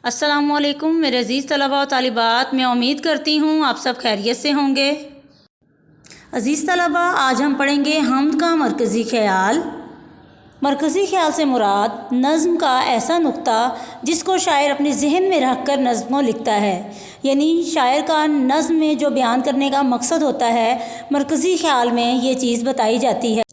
अस्सलामु अलैकुम मेरे अज़ीज़ तलबा और तालिबात, मैं उम्मीद करती हूँ आप सब खैरियत से होंगे। अज़ीज़ तलबा, आज हम पढ़ेंगे हम्द का मरकज़ी ख़याल। मरकज़ी ख़याल से मुराद नज़्म का ऐसा नुक्ता जिसको शायर अपने जहन में रख कर नज़्म को लिखता है, यानी शायर का नज़्म में जो बयान करने का मकसद होता है, मरकज़ी ख़याल में ये चीज़ बताई जाती है।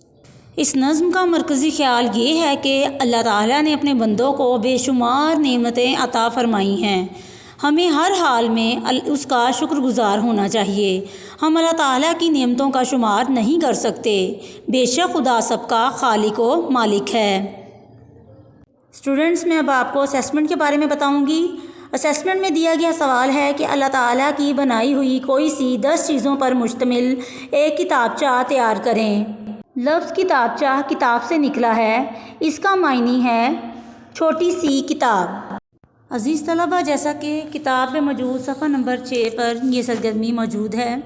इस नज़्म का मरकज़ी ख़याल ये है कि अल्लाह ताला ने अपने बंदों को बेशुमार नेमतें अता फ़रमाई हैं। हमें हर हाल में उसका शुक्रगुज़ार होना चाहिए। हम अल्लाह ताला की नेमतों का शुमार नहीं कर सकते। बेशक खुदा सबका खालिक व मालिक है। स्टूडेंट्स, मैं अब आपको असेसमेंट के बारे में बताऊंगी। असेसमेंट में दिया गया सवाल है कि अल्लाह ताला की बनाई हुई कोई सी 10 चीज़ों पर मुश्तमिल एक किताबचा तैयार करें। लफ्ज़ किताबचा किताब से निकला है, इसका मायनी है छोटी सी किताब। अज़ीज़ तलबा, जैसा कि किताब में मौजूद सफ़ा नंबर 6 पर यह सरगर्मी मौजूद है,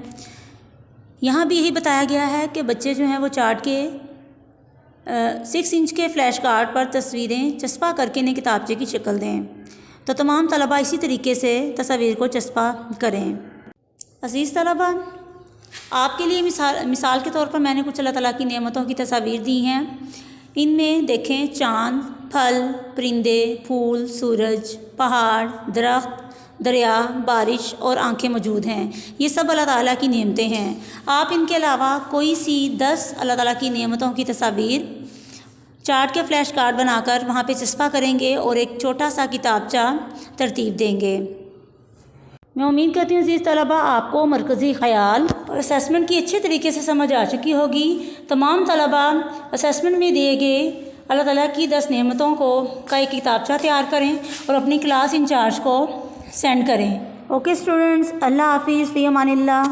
यहाँ भी यही बताया गया है कि बच्चे जो हैं वो चार्ट के 6 इंच के फ्लैश कार्ड पर तस्वीरें चस्पा करके इन्हें किताबचे की शक्ल दें। तो तमाम तलबा इसी तरीके से तस्वीर को चस्पा करें। अज़ीज़ तलबा, आपके लिए मिसाल के तौर पर मैंने कुछ अल्लाह ताला की नेमतों की तस्वीर दी हैं। इनमें देखें, चाँद, फल, परिंदे, फूल, सूरज, पहाड़, दरख्त, दरिया, बारिश और आँखें मौजूद हैं। ये सब अल्लाह ताला की नेमतें हैं। आप इनके अलावा कोई सी 10 अल्लाह ताला की नेमतों की तस्वीर चार्ट के फ्लैश कार्ड बनाकर वहाँ पे चस्पा करेंगे और एक छोटा सा किताबचा तरतीब देंगे। मैं उम्मीद करती हूँ अज़ीज़ तलबा, आपको मरकज़ी ख़याल और असेसमेंट की अच्छे तरीके से समझ आ चुकी होगी। तमाम तलबा असेसमेंट में दिए गए अल्लाह ताला की 10 नेमतों को का एक किताबचा तैयार करें और अपनी क्लास इंचार्ज को सेंड करें। ओके स्टूडेंट्स, अल्लाह हाफ़िज़, फ़ी अमानिल्लाह।